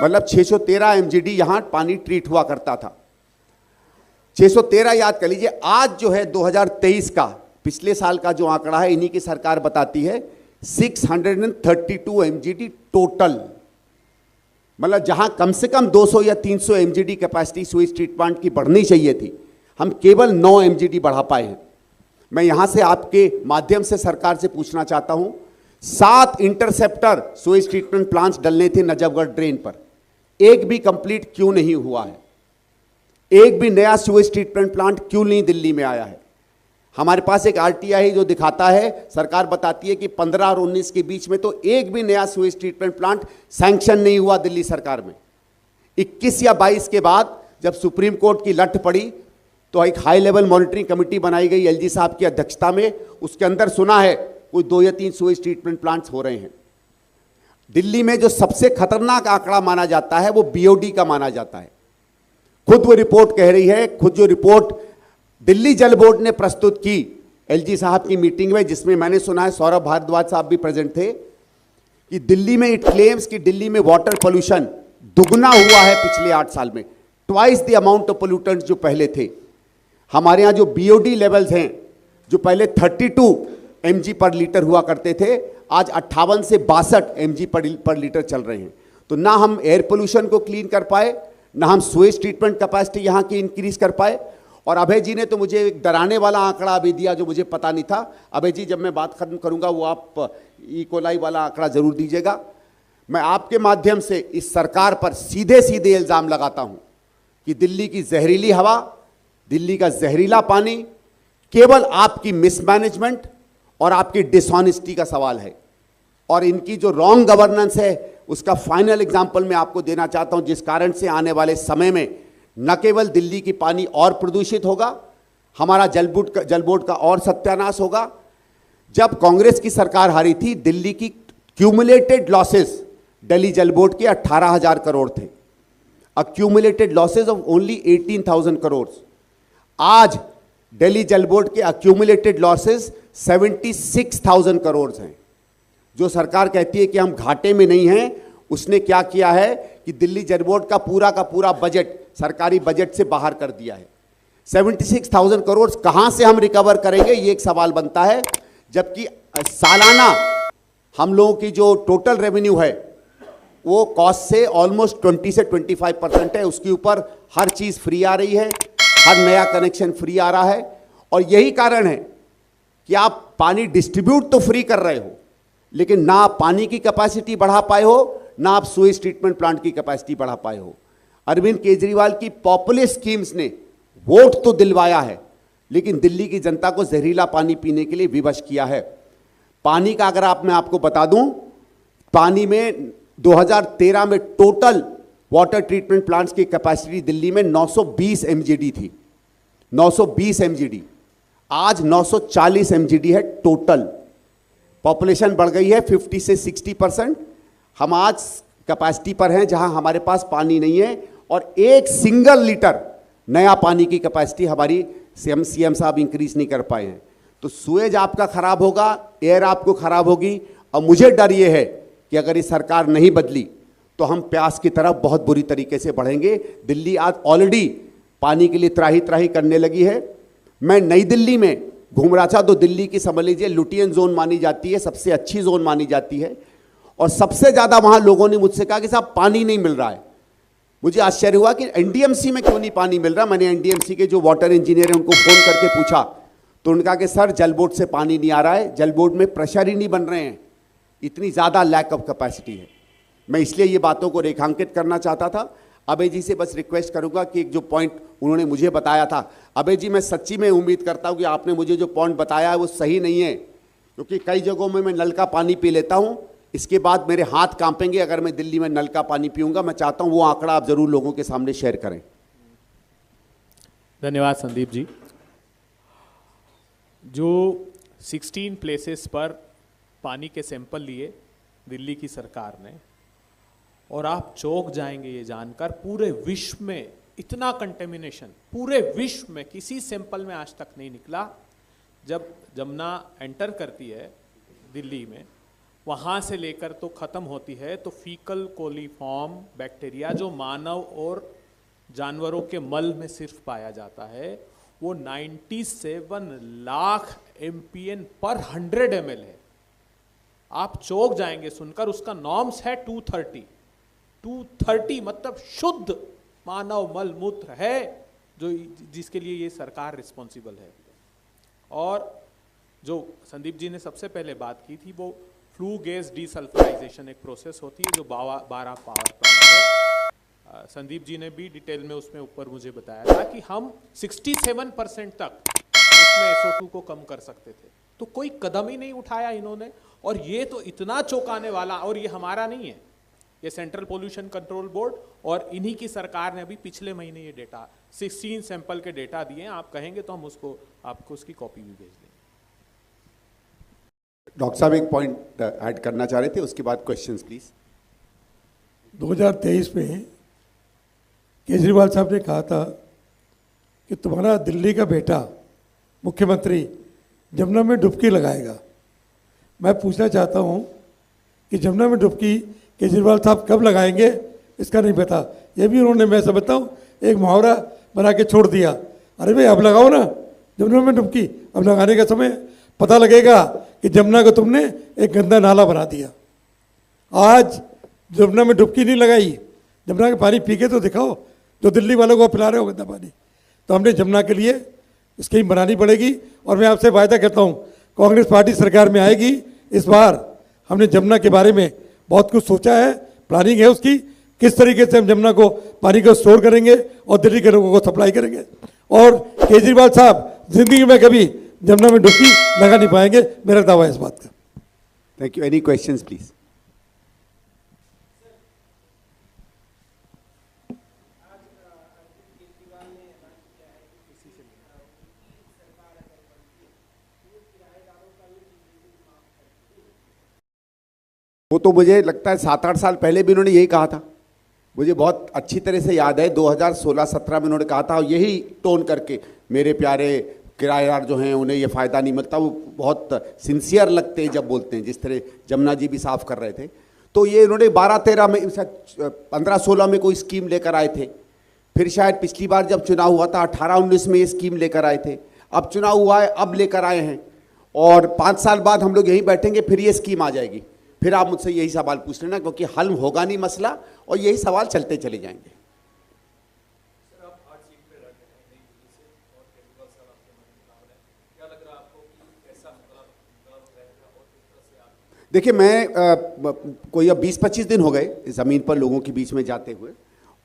मतलब 613 MGD यहाँ पानी ट्रीट हुआ करता था। 613 याद कर लीजिए। आज जो है 2023 का, पिछले साल का जो आंकड़ा है इन्हीं की सरकार बताती है 632 MGD टोटल, मतलब जहां कम से कम 200 या 300 MGD कैपेसिटी सुएज ट्रीटमेंट की बढ़नी चाहिए थी, हम केवल 9 MGD बढ़ा पाए हैं। मैं यहां से आपके माध्यम से सरकार से पूछना चाहता हूं, 7 इंटरसेप्टर सुएज ट्रीटमेंट प्लांट्स डलने थे नजफगढ़ ड्रेन पर, एक भी कंप्लीट क्यों नहीं हुआ है? एक भी नया सुएज ट्रीटमेंट प्लांट क्यों नहीं दिल्ली में आया है? हमारे पास एक RTI जो दिखाता है, सरकार बताती है कि 15 और 19 के बीच में तो एक भी नया सुएज ट्रीटमेंट प्लांट सैंक्शन नहीं हुआ दिल्ली सरकार में। 21 या 22 के बाद जब सुप्रीम कोर्ट की लट पड़ी तो एक हाई लेवल मॉनिटरिंग कमेटी बनाई गई LG साहब की अध्यक्षता में। उसके अंदर सुना है कोई 2 या 3 सुएज ट्रीटमेंट प्लांट्स हो रहे हैं। दिल्ली में जो सबसे खतरनाक आंकड़ा माना जाता है वो BOD का माना जाता है। खुद वो रिपोर्ट कह रही है, खुद जो रिपोर्ट दिल्ली जल बोर्ड ने प्रस्तुत की LG साहब की मीटिंग में, जिसमें मैंने सुना है सौरभ भारद्वाज साहब भी प्रेजेंट थे, कि दिल्ली में इट क्लेम्स कि दिल्ली में वाटर पोल्यूशन दुगना हुआ है पिछले 8 साल में, twice the amount of pollutants जो पहले थे। हमारे यहाँ जो BOD लेवल्स हैं जो पहले 32 mg पर लीटर हुआ करते थे, आज 58 से 62 mg पर लीटर चल रहे हैं। तो ना हम एयर पोल्यूशन को क्लीन कर पाए, ना हम सुएज ट्रीटमेंट कैपेसिटी यहाँ की इंक्रीज कर पाए। और अभय जी ने तो मुझे एक डराने वाला आंकड़ा अभी दिया जो मुझे पता नहीं था। अभय जी, जब मैं बात खत्म करूंगा वो आप इकोलाई वाला आंकड़ा जरूर दीजिएगा। मैं आपके माध्यम से इस सरकार पर सीधे सीधे इल्ज़ाम लगाता हूं कि दिल्ली की जहरीली हवा, दिल्ली का जहरीला पानी केवल आपकी मिसमैनेजमेंट और आपकी डिसऑनेस्टी का सवाल है। और इनकी जो रॉन्ग गवर्नेंस है उसका फाइनल एग्जाम्पल मैं आपको देना चाहता हूं, जिस कारण से आने वाले समय में न केवल दिल्ली की पानी और प्रदूषित होगा, हमारा जल बोर्ड का और सत्यानाश होगा। जब कांग्रेस की सरकार हारी थी, दिल्ली की क्यूमुलेटेड लॉसेस दिल्ली जल बोर्ड के 18,000 करोड़ थे, accumulated losses of only 18,000 crore. आज दिल्ली जल बोर्ड के अक्यूमुलेटेड लॉसेस 76,000 करोड़ हैं। जो सरकार कहती है कि हम घाटे में नहीं हैं, उसने क्या किया है कि दिल्ली जल बोर्ड का पूरा बजट सरकारी बजट से बाहर कर दिया है। 76,000 करोड़ कहां से हम रिकवर करेंगे, ये एक सवाल बनता है। जबकि सालाना हम लोगों की जो टोटल रेवेन्यू है वो कॉस्ट से ऑलमोस्ट 20 से 25% है। उसके ऊपर हर चीज फ्री आ रही है, हर नया कनेक्शन फ्री आ रहा है। और यही कारण है कि आप पानी डिस्ट्रीब्यूट तो फ्री कर रहे हो, लेकिन ना आप पानी की कैपेसिटी बढ़ा पाए हो, ना आप सुएज ट्रीटमेंट प्लांट की कैपेसिटी बढ़ा पाए हो। अरविंद केजरीवाल की पॉपुलर स्कीम्स ने वोट तो दिलवाया है, लेकिन दिल्ली की जनता को जहरीला पानी पीने के लिए विवश किया है। पानी का अगर मैं आपको बता दूं, पानी में 2013 में टोटल वाटर ट्रीटमेंट प्लांट्स की कैपेसिटी दिल्ली में 920 एमजीडी थी, 920 एमजीडी। आज 940 एमजीडी है टोटल। पॉपुलेशन बढ़ गई है 50 से 60%। हम आज कैपेसिटी पर हैं जहां हमारे पास पानी नहीं है, और एक सिंगल लीटर नया पानी की कैपेसिटी हमारी सीएम साहब इंक्रीज नहीं कर पाए हैं। तो सुएज आपका खराब होगा, एयर आपको खराब होगी, और मुझे डर यह है कि अगर ये सरकार नहीं बदली तो हम प्यास की तरफ बहुत बुरी तरीके से बढ़ेंगे। दिल्ली आज ऑलरेडी पानी के लिए त्राही त्राही करने लगी है। मैं नई दिल्ली में घूम रहा था, तो दिल्ली की समझ लीजिए लुटियन जोन मानी जाती है, सबसे अच्छी जोन मानी जाती है, और सबसे ज़्यादा वहाँ लोगों ने मुझसे कहा कि साहब पानी नहीं मिल रहा है। मुझे आश्चर्य हुआ कि एनडीएमसी में क्यों नहीं पानी मिल रहा। मैंने एनडीएमसी के जो वाटर इंजीनियर हैं उनको फ़ोन करके पूछा, तो उन्होंने कहा कि सर जल बोर्ड से पानी नहीं आ रहा है, जल बोर्ड में प्रेशर ही नहीं बन रहे हैं, इतनी ज़्यादा लैक ऑफ कैपेसिटी है। मैं इसलिए ये बातों को रेखांकित करना चाहता था। अभय जी से बस रिक्वेस्ट करूंगा कि एक जो पॉइंट उन्होंने मुझे बताया था, अभय जी मैं सच्ची में उम्मीद करता हूं कि आपने मुझे जो पॉइंट बताया है वो सही नहीं है, क्योंकि कई जगहों में मैं नल का पानी पी लेता हूं, इसके बाद मेरे हाथ कांपेंगे अगर मैं दिल्ली में नल का पानी पीऊंगा। मैं चाहता हूं वो आंकड़ा आप जरूर लोगों के सामने शेयर करें। धन्यवाद संदीप जी। जो 16 प्लेसेस पर पानी के सैंपल लिए दिल्ली की सरकार ने, और आप चौंक जाएंगे ये जानकर, पूरे विश्व में इतना कंटेमिनेशन पूरे विश्व में किसी सैंपल में आज तक नहीं निकला। जब जमुना एंटर करती है दिल्ली में, वहाँ से लेकर तो ख़त्म होती है, तो फीकल कोलीफॉर्म बैक्टीरिया जो मानव और जानवरों के मल में सिर्फ पाया जाता है, वो 97 लाख MPN पर 100 ml है। आप चौंक जाएंगे सुनकर। उसका नॉर्म्स है 230 मतलब शुद्ध मानव मल मूत्र है, जो जिसके लिए ये सरकार रिस्पॉन्सिबल है। और जो संदीप जी ने सबसे पहले बात की थी, वो फ्लू गैस डीसल्फराइजेशन एक प्रोसेस होती है जो 12 पावर प्लांट है। संदीप जी ने भी डिटेल में उसमें ऊपर मुझे बताया था कि हम 67% तक उसमें SO2 को कम कर सकते थे। तो कोई कदम ही नहीं उठाया इन्होंने, और ये तो इतना चौंकाने वाला, और ये हमारा नहीं है, ये सेंट्रल पोल्यूशन कंट्रोल बोर्ड और इन्हीं की सरकार ने अभी पिछले महीने ये डेटा 16 सैंपल के डेटा दिए हैं। आप कहेंगे तो हम उसको आपको उसकी कॉपी भी भेज देंगे। डॉक्टर साहब एक पॉइंट ऐड करना चाह रहे थे, उसके बाद क्वेश्चंस प्लीज। 2023 में केजरीवाल साहब ने कहा था कि तुम्हारा दिल्ली का बेटा मुख्यमंत्री जमुना में डुबकी लगाएगा। मैं पूछना चाहता हूं कि जमुना में डुबकी केजरीवाल साहब कब लगाएंगे इसका नहीं पता। ये भी उन्होंने, मैं समझता हूँ, एक मुहावरा बना के छोड़ दिया, अरे भाई अब लगाओ ना जमुना में डुबकी। अब लगाने का समय पता लगेगा कि जमुना को तुमने एक गंदा नाला बना दिया। आज जमुना में डुबकी नहीं लगाई, जमुना का पानी पी के तो दिखाओ, जो दिल्ली वालों को पिला रहे हो गंदा पानी। तो हमने जमुना के लिए स्कीम बनानी पड़ेगी, और मैं आपसे वायदा करता हूँ कांग्रेस पार्टी सरकार में आएगी। इस बार हमने जमुना के बारे में बहुत कुछ सोचा है, प्लानिंग है उसकी, किस तरीके से हम जमुना को पानी को स्टोर करेंगे और दिल्ली के लोगों को सप्लाई करेंगे। और केजरीवाल साहब जिंदगी में कभी जमुना में डुबकी लगा नहीं पाएंगे, मेरा दावा है इस बात का। Thank you. Any questions please. वो तो मुझे लगता है 7-8 साल पहले भी उन्होंने यही कहा था। मुझे बहुत अच्छी तरह से याद है 2016-17 में उन्होंने कहा था, और यही टोन करके, मेरे प्यारे किराएदार जो हैं उन्हें ये फ़ायदा नहीं मिलता। वो बहुत सिंसियर लगते हैं जब बोलते हैं, जिस तरह जमुना जी भी साफ कर रहे थे। तो ये उन्होंने 12-13 में, 15-16 में कोई स्कीम लेकर आए थे। फिर शायद पिछली बार जब चुनाव हुआ था 18-19 में ये स्कीम लेकर आए थे। अब चुनाव हुआ है, अब लेकर आए हैं, और 5 साल बाद हम लोग यहीं बैठेंगे, फिर ये स्कीम आ जाएगी। फिर आप मुझसे यही सवाल पूछ लेना, क्योंकि हल होगा नहीं मसला, और यही सवाल चलते चले जाएंगे। देखिए, मैं कोई अब 20-25 दिन हो गए ज़मीन पर लोगों के बीच में जाते हुए,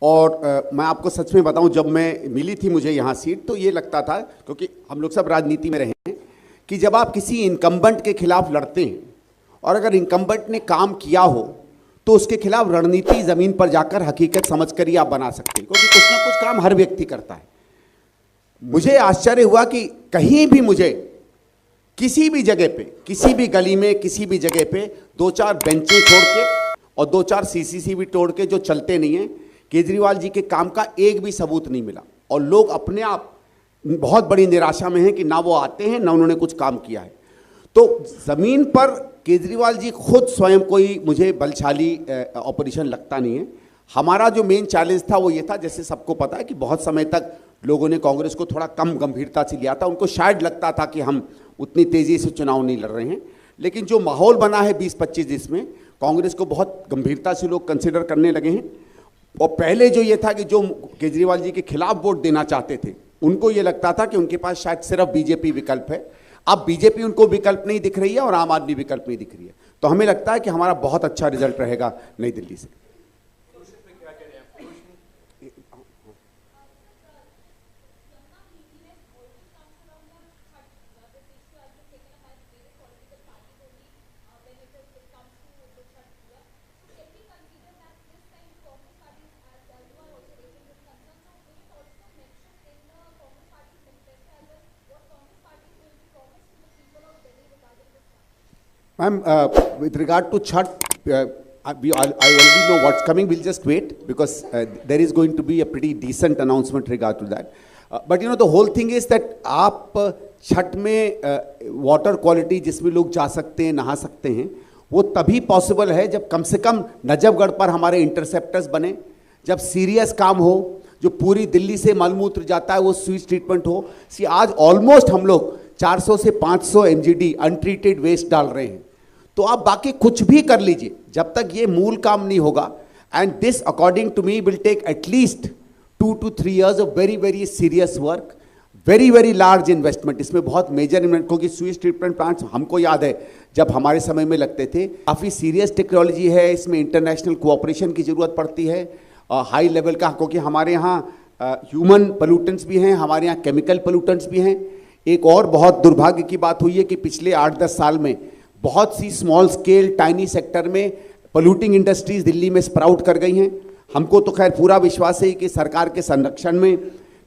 और मैं आपको सच में बताऊं, जब मैं मिली थी मुझे यहाँ सीट, तो ये लगता था, क्योंकि हम लोग सब राजनीति में रहे हैं, कि जब आप किसी इनकम्बेंट के खिलाफ लड़ते हैं और अगर इनकम्बेंट ने काम किया हो तो उसके खिलाफ रणनीति ज़मीन पर जाकर हकीकत समझकर ही आप बना सकते हैं, क्योंकि कुछ ना कुछ काम हर व्यक्ति करता है। मुझे आश्चर्य हुआ कि कहीं भी मुझे किसी भी जगह पे, किसी भी गली में, किसी भी जगह पे 2-4 बेंचें छोड़ के और 2-4 सीसीसी भी तोड़ के जो चलते नहीं हैं, केजरीवाल जी के काम का एक भी सबूत नहीं मिला। और लोग अपने आप बहुत बड़ी निराशा में हैं कि ना वो आते हैं ना उन्होंने कुछ काम किया है। तो ज़मीन पर केजरीवाल जी खुद स्वयं कोई मुझे बलशाली ऑपरेशन लगता नहीं है। हमारा जो मेन चैलेंज था वो ये था, जैसे सबको पता है कि बहुत समय तक लोगों ने कांग्रेस को थोड़ा कम गंभीरता से लिया था, उनको शायद लगता था कि हम उतनी तेज़ी से चुनाव नहीं लड़ रहे हैं, लेकिन जो माहौल बना है 20-25 जिसमें कांग्रेस को बहुत गंभीरता से लोग कंसिडर करने लगे हैं। और पहले जो ये था कि जो केजरीवाल जी के खिलाफ वोट देना चाहते थे उनको ये लगता था कि उनके पास शायद सिर्फ बीजेपी विकल्प है। अब बीजेपी उनको विकल्प नहीं दिख रही है और आम आदमी विकल्प नहीं दिख रही है, तो हमें लगता है कि हमारा बहुत अच्छा रिजल्ट रहेगा नई दिल्ली से। Ma'am, with regard to Chhat, I already know what's coming. We'll just wait because there is going to be a pretty decent announcement regard to that. But you know, the whole thing is that आप छठ में water quality जिसमें लोग जा सकते हैं, नहा सकते हैं, वो तभी पॉसिबल है जब कम से कम नजफगढ़ पर हमारे इंटरसेप्टर्स बने, जब सीरियस काम हो, जो पूरी दिल्ली से मलमूत्र जाता है वो स्वीट ट्रीटमेंट हो। सी आज ऑलमोस्ट हम लोग 400 से 500 MGD अनट्रीटेड वेस्ट डाल रहे हैं। तो आप बाकी कुछ भी कर लीजिए, जब तक ये मूल काम नहीं होगा, and this according to me will take at least 2 to 3 years of very very serious work, very very large investment. इसमें बहुत मेजर इन्वेस्टमेंट, क्योंकि स्वीट ट्रीटमेंट प्लांट्स हमको याद है जब हमारे समय में लगते थे, काफ़ी सीरियस टेक्नोलॉजी है, इसमें इंटरनेशनल कोऑपरेशन की ज़रूरत पड़ती है, हाई लेवल का, क्योंकि हमारे यहाँ ह्यूमन पोल्यूटेंट्स भी हैं, हमारे यहाँ केमिकल पोल्यूटेंट्स भी हैं। एक और बहुत दुर्भाग्य की बात हुई है कि पिछले 8-10 साल में बहुत C small scale tiny sector में पोल्यूटिंग इंडस्ट्रीज दिल्ली में स्प्राउट कर गई हैं। हमको तो खैर पूरा विश्वास है कि सरकार के संरक्षण में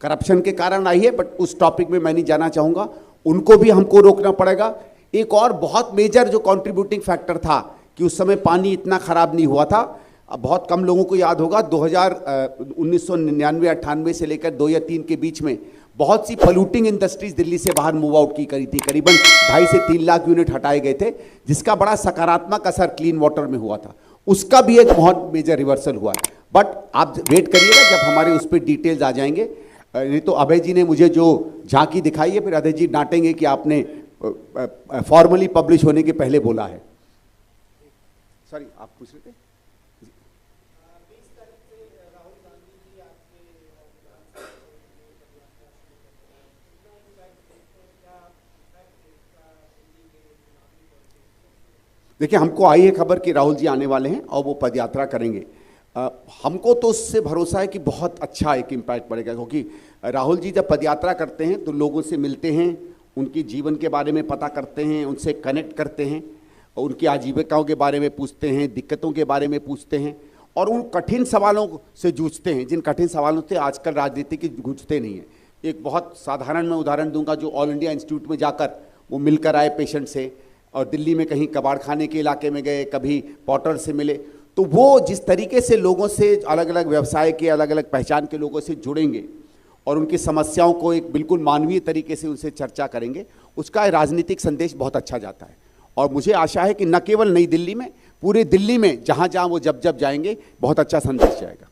करप्शन के कारण आई है, बट उस टॉपिक में मैं नहीं जाना चाहूँगा, उनको भी हमको रोकना पड़ेगा। एक और बहुत मेजर जो कंट्रीब्यूटिंग फैक्टर था कि उस समय पानी इतना ख़राब नहीं हुआ था, बहुत कम लोगों को याद होगा, 1999-98 से लेकर 2 या 3 के बीच में बहुत सी पोल्यूटिंग इंडस्ट्रीज दिल्ली से बाहर मूव आउट की करी थी, करीबन 2.5 से 3 लाख यूनिट हटाए गए थे, जिसका बड़ा सकारात्मक असर क्लीन वाटर में हुआ था। उसका भी एक बहुत मेजर रिवर्सल हुआ है। बट आप वेट करिएगा, जब हमारे उस पर डिटेल्स आ जाएंगे। नहीं तो अभय जी ने मुझे जो झांकी दिखाई है, फिर अभय जी डांटेंगे कि आपने फॉर्मली पब्लिश होने के पहले बोला है। सॉरी, आप पूछ रहे थे? देखिए, हमको आई है खबर कि राहुल जी आने वाले हैं और वो पदयात्रा करेंगे। हमको तो उससे भरोसा है कि बहुत अच्छा एक इम्पैक्ट पड़ेगा, क्योंकि राहुल जी जब पदयात्रा करते हैं तो लोगों से मिलते हैं, उनकी जीवन के बारे में पता करते हैं, उनसे कनेक्ट करते हैं, उनकी आजीविकाओं के बारे में पूछते हैं, दिक्कतों के बारे में पूछते हैं, और उन कठिन सवालों से जूझते हैं जिन कठिन सवालों से आजकल राजनीति की जूझते नहीं हैं। एक बहुत साधारण मैं उदाहरण दूंगा, जो ऑल इंडिया इंस्टीट्यूट में जाकर वो मिलकर आए पेशेंट से, और दिल्ली में कहीं कबाड़ खाने के इलाके में गए, कभी पॉटर से मिले, तो वो जिस तरीके से लोगों से, अलग अलग व्यवसाय के, अलग अलग पहचान के लोगों से जुड़ेंगे और उनकी समस्याओं को एक बिल्कुल मानवीय तरीके से उनसे चर्चा करेंगे, उसका राजनीतिक संदेश बहुत अच्छा जाता है। और मुझे आशा है कि न केवल नई दिल्ली में, पूरे दिल्ली में जहाँ जहाँ वो जब जब जाएंगे, बहुत अच्छा संदेश जाएगा।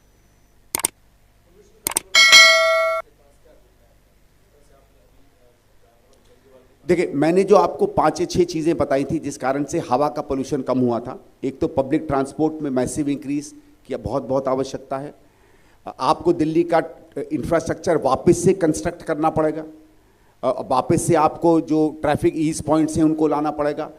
देखिए, मैंने जो आपको 5 या 6 चीज़ें बताई थी जिस कारण से हवा का पोल्यूशन कम हुआ था, एक तो पब्लिक ट्रांसपोर्ट में मैसिव इंक्रीज की बहुत आवश्यकता है। आपको दिल्ली का इंफ्रास्ट्रक्चर वापस से कंस्ट्रक्ट करना पड़ेगा, वापस से आपको जो ट्रैफिक ईज पॉइंट्स हैं उनको लाना पड़ेगा।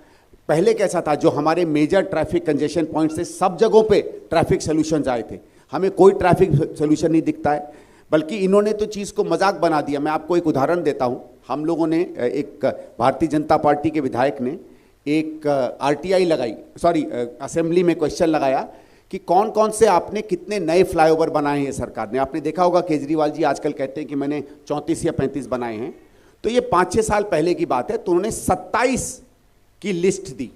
पहले कैसा था, जो हमारे मेजर ट्रैफिक कंजेशन पॉइंट्स थे सब जगहों पे ट्रैफिक सोल्यूशंस आए थे, हमें कोई ट्रैफिक सोल्यूशन नहीं दिखता है, बल्कि इन्होंने तो चीज़ को मजाक बना दिया। मैं आपको एक उदाहरण देता हूं, हम लोगों ने एक भारतीय जनता पार्टी के विधायक ने एक आरटीआई लगाई, सॉरी असेंबली में क्वेश्चन लगाया कि कौन कौन से आपने कितने नए फ्लाईओवर बनाए हैं सरकार ने। आपने देखा होगा केजरीवाल जी आजकल कहते हैं कि मैंने 34 या 35 बनाए हैं, तो ये 5-6 साल पहले की बात है। तो उन्होंने 27 की लिस्ट दी,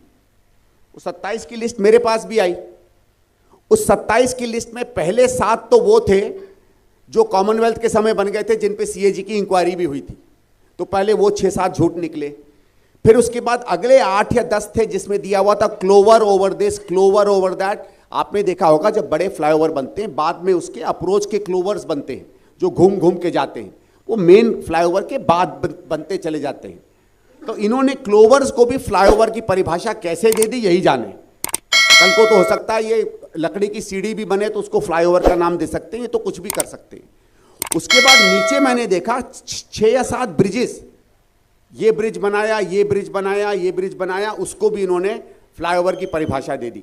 उस 27 की लिस्ट मेरे पास भी आई। उस 27 की लिस्ट में पहले 7 तो वो थे जो कॉमनवेल्थ के समय बन गए थे, जिन पे सीएजी की इंक्वायरी भी हुई थी, तो पहले वो 6-7 झूठ निकले। फिर उसके बाद अगले 8 या 10 थे जिसमें दिया हुआ था clover over this, clover over that. आपने देखा होगा जब बड़े फ्लाईओवर बनते हैं बाद में उसके अप्रोच के क्लोवर्स बनते हैं जो घूम घूम के जाते हैं, वो मेन फ्लाईओवर के बाद बनते चले जाते हैं। तो इन्होंने क्लोवर्स को भी फ्लाईओवर की परिभाषा कैसे दे दी यही जाने। कल को तो हो सकता है ये लकड़ी की सीढ़ी भी बने तो उसको फ्लाईओवर का नाम दे सकते हैं, तो कुछ भी कर सकते हैं। उसके बाद नीचे मैंने देखा 6 या 7 ब्रिजेस, ये ब्रिज बनाया, ये ब्रिज बनाया, ये ब्रिज बनाया, उसको भी इन्होंने फ्लाईओवर की परिभाषा दे दी।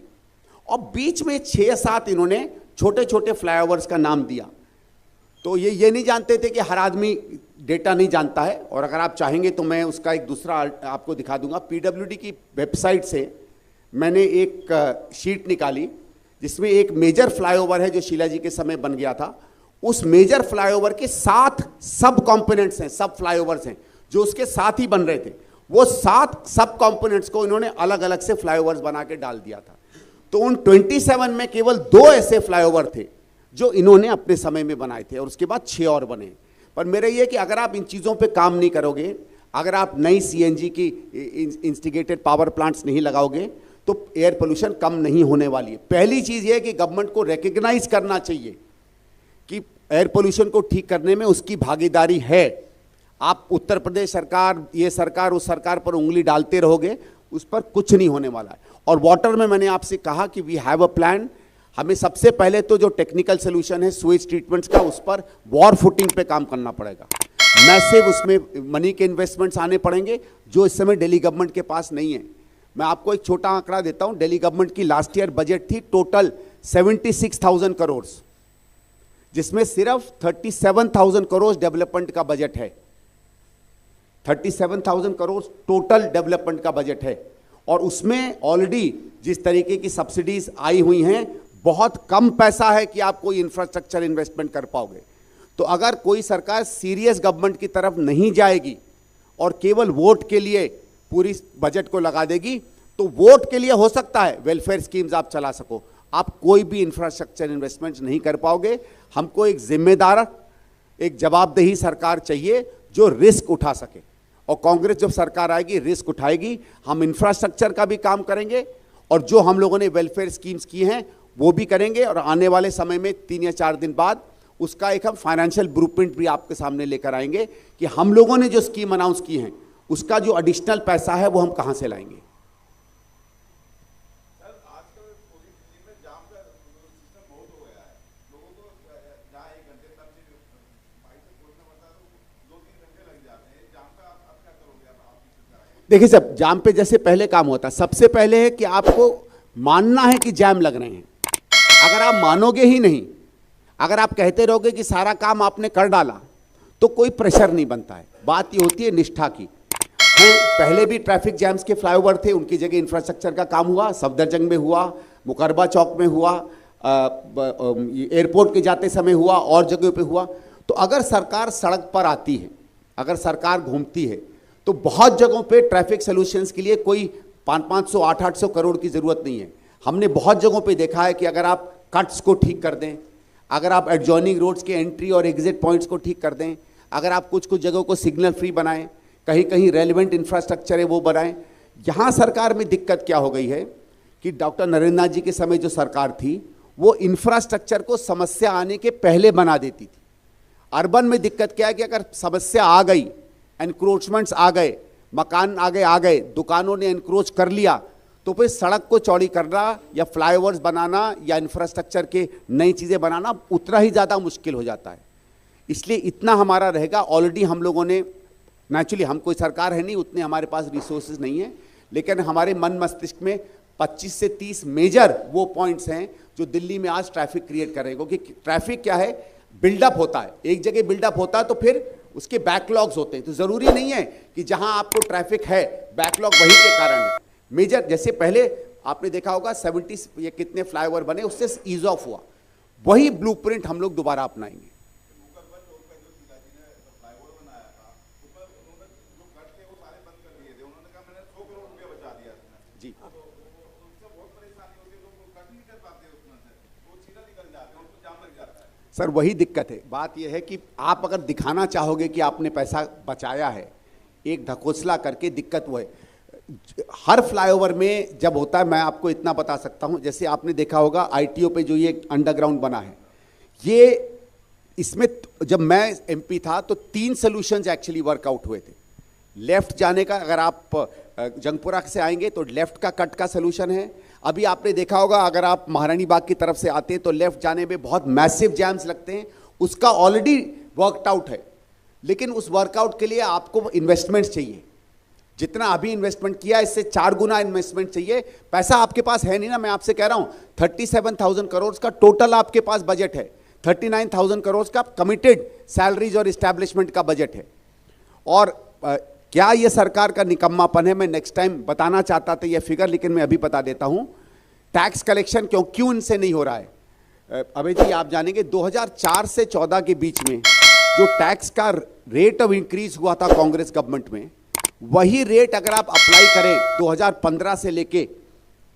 और बीच में 6 या 7 इन्होंने छोटे छोटे फ्लाईओवर्स का नाम दिया। तो ये नहीं जानते थे कि हर आदमी डेटा नहीं जानता है। और अगर आप चाहेंगे तो मैं उसका एक दूसरा आपको दिखा दूंगा। पीडब्ल्यूडी की वेबसाइट से मैंने एक शीट निकाली जिसमें एक मेजर फ्लाईओवर है जो शीला जी के समय बन गया था। उस मेजर फ्लाईओवर के 7 सब कॉम्पोनेंट्स हैं, सब फ्लाईओवर्स हैं जो उसके साथ ही बन रहे थे। वो 7 सब कॉम्पोनेंट्स को इन्होंने अलग अलग से फ्लाईओवर्स बना के डाल दिया था। तो उन 27 में केवल 2 ऐसे फ्लाईओवर थे जो इन्होंने अपने समय में बनाए थे, और उसके बाद 6 और बने। पर मेरा ये कि अगर आप इन चीज़ों पे काम नहीं करोगे, अगर आप नई सीएनजी की इंस्टिगेटेड पावर प्लांट्स नहीं लगाओगे, तो एयर पोल्यूशन कम नहीं होने वाली है। पहली चीज़ ये है कि गवर्नमेंट को रिकग्नाइज करना चाहिए कि एयर पोल्यूशन को ठीक करने में उसकी भागीदारी है। आप उत्तर प्रदेश सरकार, ये सरकार, उस सरकार पर उंगली डालते रहोगे, उस पर कुछ नहीं होने वाला है। और वाटर में मैंने आपसे कहा कि वी हैव अ प्लान। हमें सबसे पहले तो जो टेक्निकल सोल्यूशन है स्वेज ट्रीटमेंट्स का, उस पर वॉर फुटिंग पे काम करना पड़ेगा। मैसिव उसमें मनी के इन्वेस्टमेंट्स आने पड़ेंगे जो इस समय दिल्ली गवर्नमेंट के पास नहीं है। मैं आपको एक छोटा आंकड़ा देता हूं, दिल्ली गवर्नमेंट की लास्ट ईयर बजट थी टोटल 76,000 करोड़, जिसमें सिर्फ 37,000 करोड़ डेवलपमेंट का बजट है। 37,000 करोड़ टोटल डेवलपमेंट का बजट है, और उसमें ऑलरेडी जिस तरीके की सब्सिडीज आई हुई हैं, बहुत कम पैसा है कि आप कोई इंफ्रास्ट्रक्चर इन्वेस्टमेंट कर पाओगे। तो अगर कोई सरकार सीरियस गवर्नमेंट की तरफ नहीं जाएगी और केवल वोट के लिए पूरी बजट को लगा देगी, तो वोट के लिए हो सकता है वेलफेयर स्कीम्स आप चला सको, आप कोई भी इंफ्रास्ट्रक्चर इन्वेस्टमेंट नहीं कर पाओगे। हमको एक जिम्मेदार, एक जवाबदेही सरकार चाहिए जो रिस्क उठा सके, और कांग्रेस जब सरकार आएगी रिस्क उठाएगी। हम इंफ्रास्ट्रक्चर का भी काम करेंगे और जो हम लोगों ने वेलफेयर स्कीम्स की हैं वो भी करेंगे, और आने वाले समय में 3 या 4 दिन बाद उसका एक हम फाइनेंशियल ब्लूप्रिंट भी आपके सामने लेकर आएंगे कि हम लोगों ने जो स्कीम अनाउंस की हैं उसका जो एडिशनल पैसा है वो हम कहां से लाएंगे। देखिए साहब, जाम पे जैसे पहले काम होता है, सबसे पहले है कि आपको मानना है कि जाम लग रहे हैं। अगर आप मानोगे ही नहीं, अगर आप कहते रहोगे कि सारा काम आपने कर डाला, तो कोई प्रेशर नहीं बनता है। बात ये होती है निष्ठा की। पहले भी ट्रैफिक जैम्स के फ्लाईओवर थे, उनकी जगह इंफ्रास्ट्रक्चर का काम हुआ, सफदरजंग में हुआ, मुकरबा चौक में हुआ, एयरपोर्ट के जाते समय हुआ, और जगह पे हुआ। तो अगर सरकार सड़क पर आती है, अगर सरकार घूमती है, तो बहुत जगहों पे ट्रैफिक सॉल्यूशंस के लिए कोई 500-500, 800-800 करोड़ की ज़रूरत नहीं है। हमने बहुत जगहों पे देखा है कि अगर आप कट्स को ठीक कर दें, अगर आप एडजॉइनिंग रोड्स के एंट्री और एग्जिट पॉइंट्स को ठीक कर दें, अगर आप कुछ कुछ जगहों को सिग्नल फ्री बनाएं, कहीं कहीं रेलिवेंट इंफ्रास्ट्रक्चर है वो बनाएं। यहाँ सरकार में दिक्कत क्या हो गई है कि डॉक्टर नरेंद्र नाथ जी के समय जो सरकार थी वो इंफ्रास्ट्रक्चर को समस्या आने के पहले बना देती थी। अर्बन में दिक्कत क्या है कि अगर समस्या आ गई, एनक्रोचमेंट्स आ गए, मकान आगे आ गए, दुकानों ने एनक्रोच कर लिया, तो फिर सड़क को चौड़ी करना या फ्लाईओवर्स बनाना या इंफ्रास्ट्रक्चर के नई चीज़ें बनाना उतना ही ज़्यादा मुश्किल हो जाता है। इसलिए इतना हमारा रहेगा। ऑलरेडी हम लोगों ने, नेचुरली हम कोई सरकार है नहीं, उतने हमारे पास रिसोर्सेज नहीं है, लेकिन हमारे मन मस्तिष्क में 25 से 30 मेजर वो पॉइंट्स हैं जो दिल्ली में आज ट्रैफिक क्रिएट कर रहे हैं। क्योंकि ट्रैफिक क्या है, बिल्डअप होता है, एक जगह बिल्डअप होता है तो फिर उसके बैकलॉग्स होते हैं। तो जरूरी नहीं है कि जहां आपको ट्रैफिक है बैकलॉग वही के कारण है। मेजर जैसे पहले आपने देखा होगा 70 ये कितने फ्लाईओवर बने, उससे ईज ऑफ हुआ, वही ब्लूप्रिंट हम लोग दोबारा अपनाएंगे। जी सर, वही दिक्कत है। बात यह है कि आप अगर दिखाना चाहोगे कि आपने पैसा बचाया है, एक ढकोसला करके, दिक्कत वो है। हर फ्लाईओवर में जब होता है, मैं आपको इतना बता सकता हूं, जैसे आपने देखा होगा आईटीओ पे जो ये अंडरग्राउंड बना है, ये इसमें जब मैं एमपी था तो 3 सॉल्यूशंस एक्चुअली वर्कआउट हुए थे। लेफ्ट जाने का, अगर आप जंगपुरा से आएंगे तो लेफ्ट का कट का सलूशन है। अभी आपने देखा होगा अगर आप महारानी बाग की तरफ से आते हैं तो लेफ्ट जाने में बहुत मैसिव जैम्स लगते हैं, उसका ऑलरेडी वर्कड आउट है। लेकिन उस वर्कआउट के लिए आपको इन्वेस्टमेंट चाहिए, जितना अभी इन्वेस्टमेंट किया इससे 4 गुना इन्वेस्टमेंट चाहिए। पैसा आपके पास है नहीं ना, मैं आपसे कह रहा हूं 37,000 करोड़ का टोटल आपके पास बजट है, 39,000 करोड़ का कमिटेड सैलरीज और इस्टेब्लिशमेंट का बजट है। और क्या ये सरकार का निकम्मापन है, मैं नेक्स्ट टाइम बताना चाहता था ये फिगर, लेकिन मैं अभी बता देता हूं। टैक्स कलेक्शन क्यों इनसे नहीं हो रहा है? अभय जी आप जानेंगे 2004 से 14 के बीच में जो टैक्स का रेट ऑफ इंक्रीज हुआ था कांग्रेस गवर्नमेंट में, वही रेट अगर आप अप्लाई करें 2015 से लेके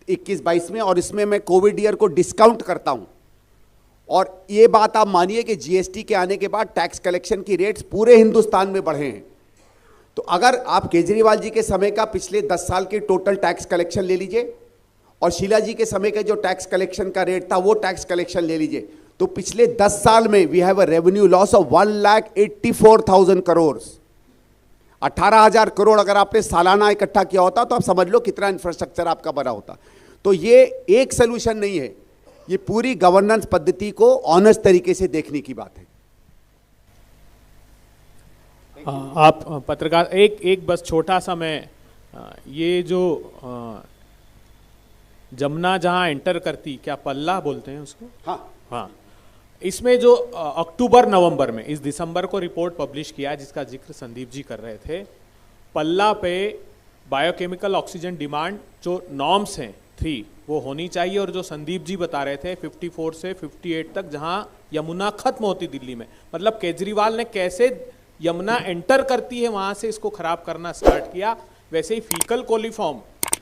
21-22 में, और इसमें मैं कोविड ईयर को डिस्काउंट करता हूं, और ये बात आप मानिए कि जीएसटी के आने के बाद टैक्स कलेक्शन की रेट्स पूरे हिंदुस्तान में बढ़े हैं। तो अगर आप केजरीवाल जी के समय का पिछले 10 साल के टोटल टैक्स कलेक्शन ले लीजिए और शीला जी के समय का जो टैक्स कलेक्शन का रेट था वो टैक्स कलेक्शन ले लीजिए, तो पिछले 10 साल में we have a revenue loss of 1,84,000 crore. 18,000 crore अगर आपने सालाना इकट्ठा किया होता तो आप समझ लो कितना इंफ्रास्ट्रक्चर आपका बना होता। तो ये एक सोल्यूशन नहीं है, ये पूरी गवर्नेंस पद्धति को ऑनेस्ट तरीके से देखने की बात है। आप पत्रकार एक बस छोटा सा, मैं ये जो जमुना जहां एंटर करती, क्या पल्ला बोलते हैं उसको? हाँ, इसमें जो अक्टूबर नवंबर में, इस दिसंबर को रिपोर्ट पब्लिश किया जिसका जिक्र संदीप जी कर रहे थे, पल्ला पे बायोकेमिकल ऑक्सीजन डिमांड जो नॉर्म्स हैं 3 वो होनी चाहिए, और जो संदीप जी बता रहे थे 54 से 58 तक जहां यमुना खत्म होती दिल्ली में, मतलब केजरीवाल ने कैसे यमुना एंटर करती है वहां से इसको खराब करना स्टार्ट किया। वैसे ही फीकल कोलिफॉर्म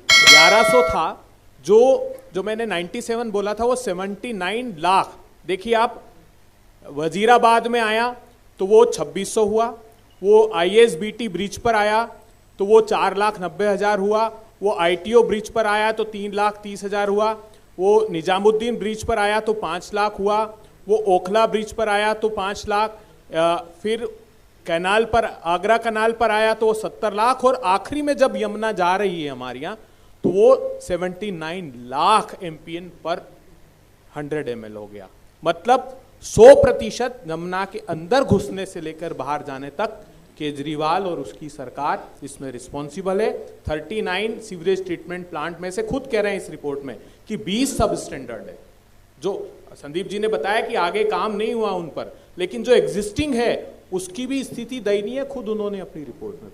1100 था, जो मैंने 97 बोला था वो 79 लाख। देखिए आप, वजीराबाद में आया तो वो 2600 हुआ, वो ISBT ब्रिज पर आया तो वो 4,90,000 हुआ, वो ITO ब्रिज पर आया तो 3,30,000 हुआ, वो निजामुद्दीन ब्रिज पर आया तो 5 लाख हुआ, वो ओखला ब्रिज पर आया तो 5 लाख, फिर कैनाल पर, आगरा कैनाल पर आया तो वो 70 लाख, और आखिरी में जब यमुना जा रही है हमारे यहाँ तो वो 79 लाख MPN पर 100 ml हो गया। मतलब 100% यमुना के अंदर घुसने से लेकर बाहर जाने तक केजरीवाल और उसकी सरकार इसमें रिस्पॉन्सिबल है। 39 सीवरेज ट्रीटमेंट प्लांट में से खुद कह रहे हैं इस रिपोर्ट में कि 20 सब स्टैंडर्ड है। जो संदीप जी ने बताया कि आगे काम नहीं हुआ उन पर, लेकिन जो एग्जिस्टिंग है उसकी भी स्थिति दयनीय, खुद उन्होंने अपनी रिपोर्ट में